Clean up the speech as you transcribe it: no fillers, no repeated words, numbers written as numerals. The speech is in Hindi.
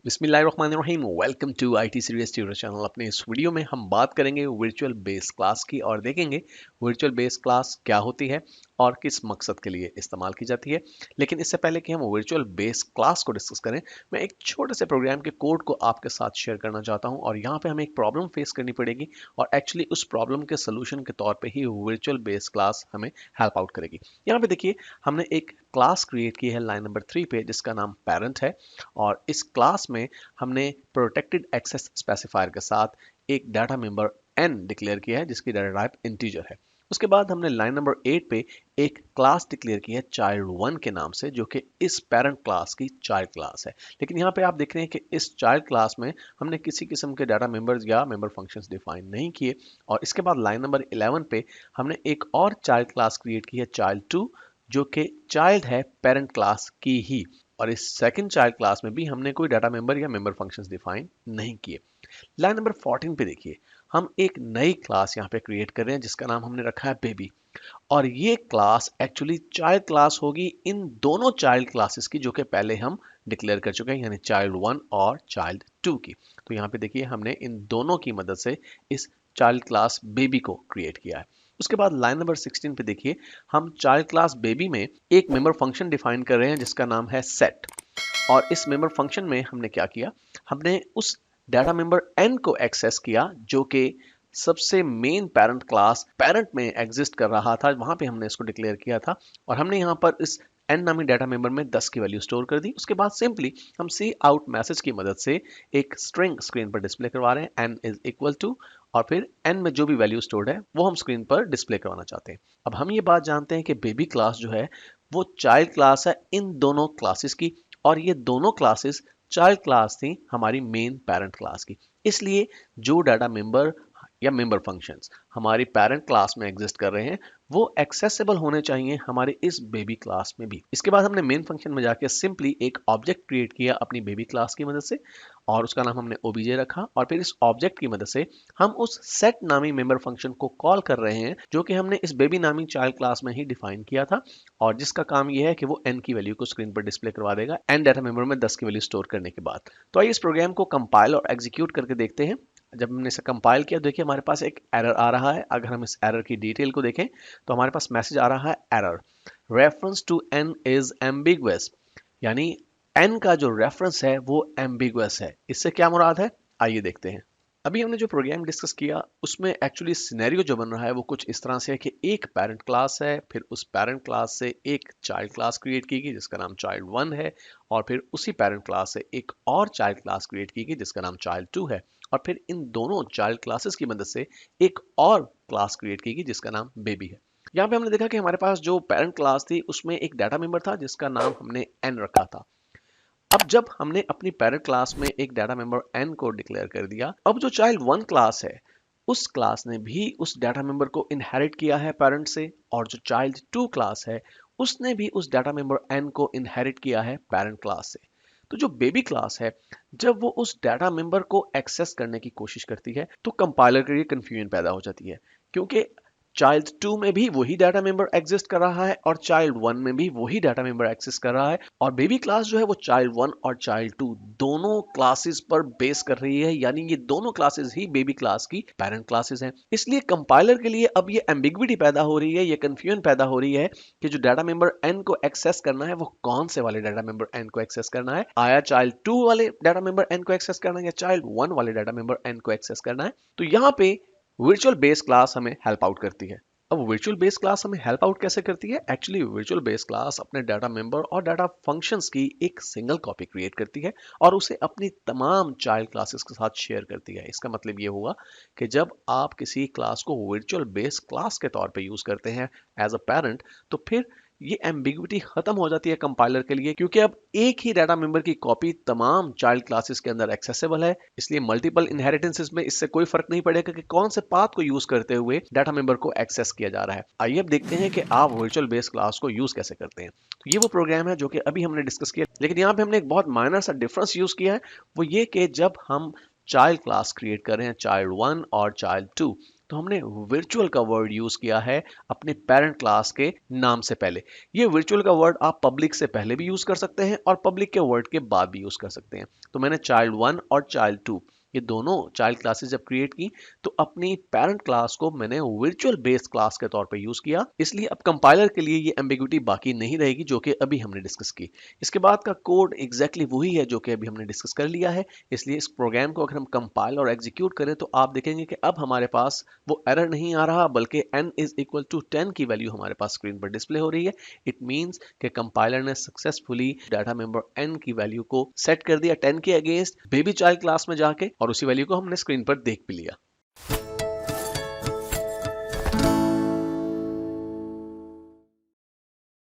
बिस्मिल्लाहिर्रहमानिर्रहीम। Welcome to IT series tutor channel. अपने इस वीडियो में हम बात करेंगे वर्चुअल बेस क्लास की और देखेंगे वर्चुअल बेस क्लास क्या होती है और किस मकसद के लिए इस्तेमाल की जाती है। लेकिन इससे पहले कि हम वर्चुअल बेस क्लास को डिस्कस करें, मैं एक छोटे से प्रोग्राम के कोड को आपके साथ शेयर करना चाहता हूं और यहाँ पे हमें एक प्रॉब्लम फेस करनी पड़ेगी और एक्चुअली उस प्रॉब्लम के सोल्यूशन के तौर पे ही वर्चुअल बेस क्लास हमें हेल्प आउट करेगी। यहाँ पे देखिए, हमने एक क्लास क्रिएट की है लाइन नंबर 3 पे, जिसका नाम पेरेंट है और इस क्लास में हमने प्रोटेक्टेड एक्सेस स्पेसिफायर के साथ एक डाटा मेंबर n डिक्लेयर किया है जिसकी डाटा टाइप इंटीजर है। उसके बाद हमने लाइन नंबर 8 पे एक क्लास डिक्लेयर की है चाइल्ड 1 के नाम से, जो कि इस पेरेंट क्लास की चाइल्ड क्लास है। लेकिन यहाँ पे आप देख रहे हैं कि इस चाइल्ड क्लास में हमने किसी किस्म के डाटा मेंबर्स या मेंबर फंक्शंस डिफाइन नहीं किए। और इसके बाद लाइन नंबर 11 पे हमने एक और चाइल्ड क्लास क्रिएट की है चाइल्ड 2, जो कि चाइल्ड है पेरेंट क्लास की ही। और इस सेकंड चाइल्ड क्लास में भी हमने कोई डाटा मेंबर या मेंबर फंक्शंस डिफाइन नहीं किए। लाइन नंबर 14 पे देखिए, हम एक नई क्लास यहाँ पे क्रिएट कर रहे हैं जिसका नाम हमने रखा है बेबी। और ये क्लास एक्चुअली चाइल्ड क्लास होगी इन दोनों चाइल्ड क्लासेस की, जो कि पहले हम डिक्लेयर कर चुके हैं, यानी चाइल्ड 1 और चाइल्ड 2 की। तो यहाँ पे देखिए, हमने इन दोनों की मदद से इस चाइल्ड क्लास बेबी को क्रिएट किया है। उसके बाद लाइन नंबर 16 पे देखिए, हम चाइल्ड क्लास बेबी में एक मेंबर फंक्शन डिफाइन कर रहे हैं जिसका नाम है सेट। और इस मेंबर फंक्शन में हमने क्या किया, हमने उस डाटा मेंबर n को एक्सेस किया जो कि सबसे मेन पेरेंट क्लास पेरेंट में एग्जिस्ट कर रहा था, वहां पे हमने इसको डिक्लेयर किया था। और हमने यहाँ पर इस n नामी डाटा मेंबर में 10 की वैल्यू स्टोर कर दी। उसके बाद सिंपली हम सी आउट मैसेज की मदद से एक स्ट्रिंग स्क्रीन पर डिस्प्ले करवा रहे हैं, n इज इक्वल टू, और फिर n में जो भी वैल्यू स्टोर्ड है वो हम स्क्रीन पर डिस्प्ले करवाना चाहते हैं। अब हम ये बात जानते हैं कि बेबी क्लास जो है वो चाइल्ड क्लास है इन दोनों क्लासेस की, और ये दोनों क्लासेस चाइल्ड क्लास थी हमारी मेन पेरेंट क्लास की। इसलिए जो डाटा मेंबर या मेंबर फंक्शंस हमारी पेरेंट क्लास में एग्जिस्ट कर रहे हैं वो एक्सेसिबल होने चाहिए हमारे इस बेबी क्लास में भी। इसके बाद हमने मेन फंक्शन में जाके सिंपली एक ऑब्जेक्ट क्रिएट किया अपनी बेबी क्लास की मदद से, और उसका नाम हमने ओबीजे रखा। और फिर इस ऑब्जेक्ट की मदद से हम उस सेट नामी मेंबर फंक्शन को कॉल कर रहे हैं जो कि हमने इस बेबी नामी चाइल्ड क्लास में ही डिफाइन किया था, और जिसका काम यह है कि वो n की वैल्यू को स्क्रीन पर डिस्प्ले करवा देगा n डाटा मेंबर में 10 की वैल्यू स्टोर करने के बाद। तो आइए इस प्रोग्राम को कंपाइल और एग्जीक्यूट करके देखते हैं। जब हमने इसे कंपाइल किया, देखिए हमारे पास एक एरर आ रहा है। अगर हम इस एरर की डिटेल को देखें तो हमारे पास मैसेज आ रहा है, error reference to n is ambiguous, यानी n का जो रेफरेंस है वो एम्बिगुअस है। इससे क्या मुराद है, आइए देखते हैं। अभी हमने जो प्रोग्राम डिस्कस किया उसमें एक्चुअली सिनेरियो जो बन रहा है वो कुछ इस तरह से है कि एक पेरेंट क्लास है, फिर उस पेरेंट क्लास से एक चाइल्ड क्लास क्रिएट की गई जिसका नाम चाइल्ड 1 है, और फिर उसी पेरेंट क्लास से एक और चाइल्ड क्लास क्रिएट की गई जिसका नाम चाइल्ड 2 है, और फिर इन दोनों चाइल्ड क्लासेस की मदद से एक और क्लास क्रिएट की गई जिसका नाम बेबी है। यहाँ पे हमने देखा कि हमारे पास जो पेरेंट क्लास थी उसमें एक डाटा मेंबर था जिसका नाम हमने n रखा था। अब जब हमने अपनी पेरेंट क्लास में एक डाटा मेंबर n को डिक्लेयर कर दिया, अब जो चाइल्ड 1 क्लास है उस क्लास ने भी उस डाटा मेंबर को इनहेरिट किया है पेरेंट से, और जो चाइल्ड 2 क्लास है उसने भी उस डाटा मेंबर n को इनहेरिट किया है पेरेंट क्लास से। तो जो बेबी क्लास है, जब वो उस डाटा मेंबर को एक्सेस करने की कोशिश करती है तो कंपाइलर के लिए कंफ्यूजन पैदा हो जाती है, क्योंकि चाइल्ड 2 में भी वही डाटा मेंबर एग्जिस्ट कर रहा है और चाइल्ड 1 में भी वही डाटा मेंबर एक्सेस कर रहा है, और बेबी क्लास जो है वो चाइल्ड 1 और चाइल्ड 2 दोनों क्लासेस पर बेस कर रही है, यानी ये दोनों क्लासेस ही बेबी क्लास की पेरेंट क्लासेस हैं। इसलिए कंपाइलर के लिए अब ये एम्बिग्विटी पैदा हो रही है, ये कंफ्यूजन पैदा हो रही है कि जो डाटा मेंबर n को एक्सेस करना है वो कौन से वाले डाटा मेंबर n को एक्सेस करना है, आया चाइल्ड 2 वाले डाटा मेंबर n को एक्सेस करना है या चाइल्ड 1 वाले डाटा मेंबर n को एक्सेस करना है। तो यहाँ पे वर्चुअल बेस क्लास हमें हेल्प आउट करती है। अब वर्चुअल बेस क्लास हमें हेल्प आउट कैसे करती है, एक्चुअली वर्चुअल बेस क्लास अपने डाटा मेंबर और डाटा फंक्शंस की एक सिंगल कॉपी क्रिएट करती है और उसे अपनी तमाम चाइल्ड क्लासेस के साथ शेयर करती है। इसका मतलब ये होगा कि जब आप किसी क्लास को वर्चुअल बेस क्लास के तौर पे यूज करते हैं एज अ पेरेंट, तो फिर ये एम्बिग्विटी खत्म हो जाती है कंपाइलर के लिए, क्योंकि अब एक ही डाटा मेंबर की कॉपी तमाम चाइल्ड क्लासेस के अंदर एक्सेसिबल है। इसलिए मल्टीपल इनहेरिटेंसेस में इससे कोई फर्क नहीं पड़ेगा कि कौन से पाथ को यूज करते हुए डाटा मेंबर को एक्सेस किया जा रहा है। आइए अब देखते हैं कि आप वर्चुअल बेस क्लास को यूज कैसे करते हैं। तो ये वो प्रोग्राम है जो कि अभी हमने डिस्कस किया, लेकिन यहाँ पे हमने एक बहुत माइनर सा डिफरेंस यूज किया है, वो ये कि जब हम चाइल्ड क्लास क्रिएट कर रहे हैं चाइल्ड 1 और चाइल्ड 2, तो हमने वर्चुअल का वर्ड यूज किया है अपने पेरेंट क्लास के नाम से पहले। ये वर्चुअल का वर्ड आप पब्लिक से पहले भी यूज कर सकते हैं और पब्लिक के वर्ड के बाद भी यूज कर सकते हैं। तो मैंने child1 और child2 ये दोनों चाइल्ड क्लासेस जब क्रिएट की तो अपनी पेरेंट क्लास को मैंने वर्चुअल बेस क्लास के तौर पे यूज किया, इसलिए अब कंपाइलर के लिए ये एम्बिग्युइटी बाकी नहीं रहेगी जो कि अभी हमने डिस्कस की। इसके बाद का कोड एग्जैक्टली वही है जो कि अभी हमने डिस्कस कर लिया है, इसलिए इस प्रोग्राम को अगर हम कंपाइल और एग्जीक्यूट करें तो आप देखेंगे कि अब हमारे पास वो एरर नहीं आ रहा, बल्कि n इज इक्वल टू 10 की वैल्यू हमारे पास स्क्रीन पर डिस्प्ले हो रही है। इट मीन्स कि कंपाइलर ने सक्सेसफुली डाटा मेंबर n की वैल्यू को सेट कर दिया 10 के अगेंस्ट बेबी चाइल्ड क्लास में जाके, और उसी वैल्यू को हमने स्क्रीन पर देख भी लिया।